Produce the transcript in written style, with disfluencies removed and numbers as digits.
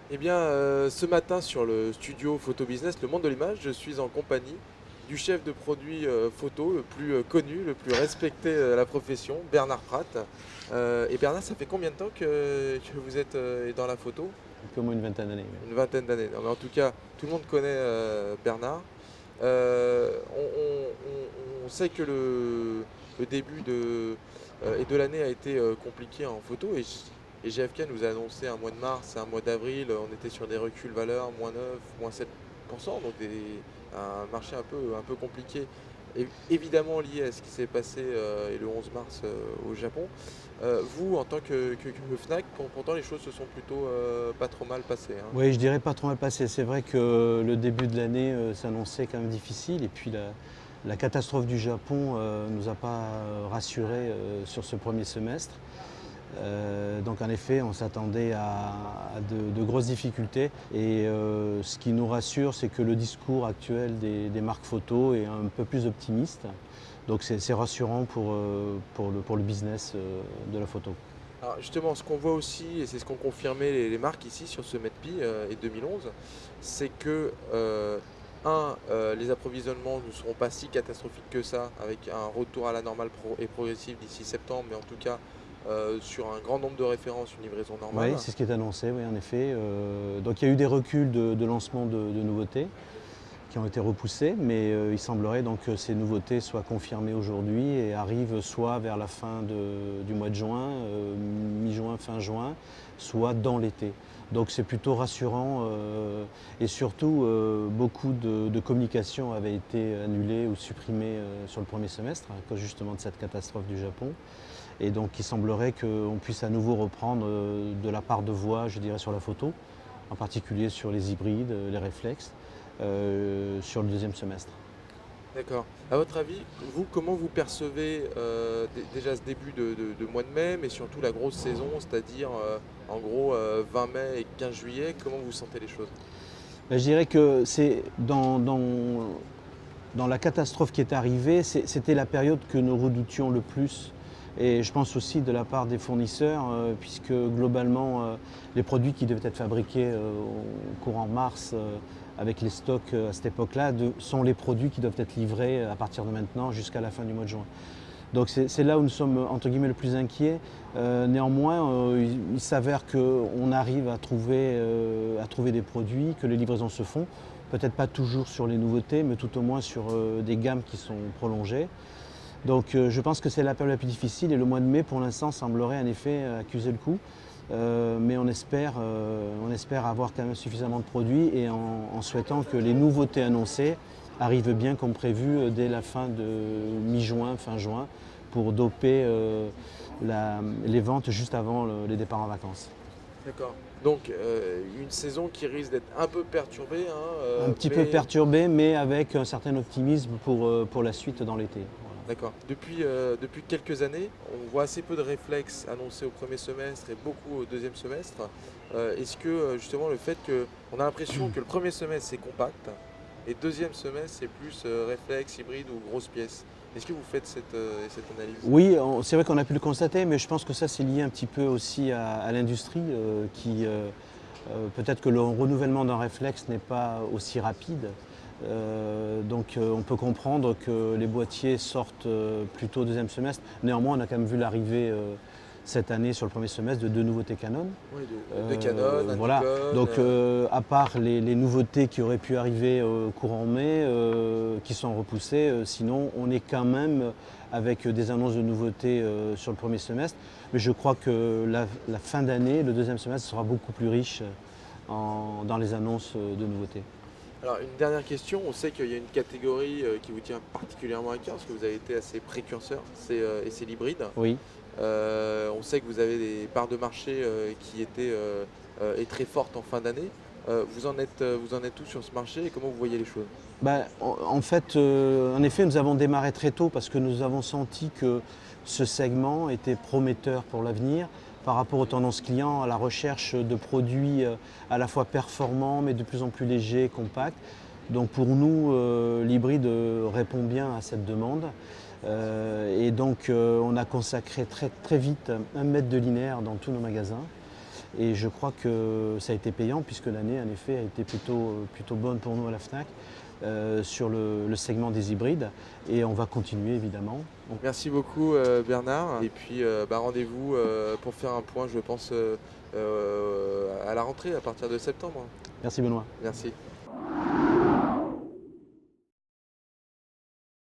Eh bien, ce matin sur le studio Photo Business, le monde de l'image, je suis en compagnie du chef de produit photo le plus connu, le plus respecté de la profession, Bernard Pratt. Et Bernard, ça fait combien de temps que vous êtes dans la photo? Depuis au moins une vingtaine d'années. Oui. Une vingtaine d'années. Non, mais en tout cas, tout le monde connaît Bernard. On sait que le début et de l'année a été compliqué en photo et GFK nous a annoncé un mois de mars et un mois d'avril, on était sur des reculs valeurs, -9, -7%, donc un marché un peu compliqué, évidemment lié à ce qui s'est passé et le 11 mars au Japon. Vous, en tant que Fnac, pourtant les choses se sont plutôt pas trop mal passées, hein. Oui, je dirais pas trop mal passé. C'est vrai que le début de l'année s'annonçait quand même difficile. Et puis la catastrophe du Japon nous a pas rassurés sur ce premier semestre. Donc en effet, on s'attendait à de grosses difficultés. Et ce qui nous rassure, c'est que le discours actuel des marques photo est un peu plus optimiste. Donc c'est rassurant pour le business de la photo. Alors justement, ce qu'on voit aussi, et c'est ce qu'ont confirmé les marques ici sur ce MEDPI et 2011, c'est que, les approvisionnements ne seront pas si catastrophiques que ça, avec un retour à la normale et progressif d'ici septembre, mais en tout cas sur un grand nombre de références, une livraison Oui, normale. c'est ce qui est annoncé, oui, en effet. Donc il y a eu des reculs de lancement de nouveautés qui ont été repoussés, mais il semblerait donc que ces nouveautés soient confirmées aujourd'hui et arrivent soit vers la fin du mois de juin, mi-juin, fin juin, soit dans l'été. Donc c'est plutôt rassurant et surtout beaucoup de communication avait été annulée ou supprimée sur le premier semestre à cause justement de cette catastrophe du Japon. Et donc il semblerait qu'on puisse à nouveau reprendre de la part de voix, je dirais, sur la photo, en particulier sur les hybrides, les réflexes, sur le deuxième semestre. D'accord. À votre avis, vous, comment vous percevez déjà ce début de mois de mai, mais surtout la grosse saison, c'est-à-dire en gros 20 mai et 15 juillet, comment vous sentez les choses? Ben, je dirais que c'est dans la catastrophe qui est arrivée, c'était la période que nous redoutions le plus. Et je pense aussi de la part des fournisseurs, puisque globalement, les produits qui devaient être fabriqués au courant mars, avec les stocks à cette époque-là, sont les produits qui doivent être livrés à partir de maintenant jusqu'à la fin du mois de juin. Donc c'est là où nous sommes entre guillemets le plus inquiets. Néanmoins, il s'avère qu'on arrive à trouver des produits, que les livraisons se font. Peut-être pas toujours sur les nouveautés, mais tout au moins sur des gammes qui sont prolongées. Donc je pense que c'est la période la plus difficile et le mois de mai pour l'instant semblerait en effet accuser le coup. Mais on espère avoir quand même suffisamment de produits et en souhaitant que les nouveautés annoncées arrivent bien comme prévu dès la fin de mi-juin, fin juin, pour doper les ventes juste avant les départs en vacances. D'accord. Donc une saison qui risque d'être un peu perturbée, hein, Un petit peu mais perturbé, mais avec un certain optimisme pour la suite dans l'été. Voilà. d'accord. Depuis quelques années, on voit assez peu de réflexes annoncés au premier semestre et beaucoup au deuxième semestre. Est-ce que justement le fait que on a l'impression que le premier semestre c'est compact et deuxième semestre c'est plus réflexe, hybride ou grosse pièce. Est-ce que vous faites cette analyse? Oui, c'est vrai qu'on a pu le constater, mais je pense que ça c'est lié un petit peu aussi à l'industrie qui peut-être que le renouvellement d'un réflexe n'est pas aussi rapide. Donc on peut comprendre que les boîtiers sortent plutôt au deuxième semestre. Néanmoins, on a quand même vu l'arrivée cette année sur le premier semestre de deux nouveautés Canon. Oui, de Canon, un Voilà, Nikon. donc à part les nouveautés qui auraient pu arriver courant mai, qui sont repoussées, sinon on est quand même avec des annonces de nouveautés sur le premier semestre. Mais je crois que la fin d'année, le deuxième semestre sera beaucoup plus riche dans les annonces de nouveautés. Alors une dernière question, on sait qu'il y a une catégorie qui vous tient particulièrement à cœur parce que vous avez été assez précurseur, c'est l'hybride. Oui. On sait que vous avez des parts de marché qui étaient et très fortes en fin d'année. Vous en êtes où sur ce marché et comment vous voyez les choses? Bah, en fait, en effet, nous avons démarré très tôt parce que nous avons senti que ce segment était prometteur pour l'avenir par rapport aux tendances clients, à la recherche de produits à la fois performants mais de plus en plus légers, compacts. Donc pour nous, l'hybride répond bien à cette demande. Et donc on a consacré très, très vite 1 mètre de linéaire dans tous nos magasins. Et je crois que ça a été payant puisque l'année, en effet, a été plutôt bonne pour nous à la FNAC sur le segment des hybrides. Et on va continuer, évidemment. Merci beaucoup Bernard. Et puis rendez-vous pour faire un point, je pense, à la rentrée à partir de septembre. Merci Benoît. Merci.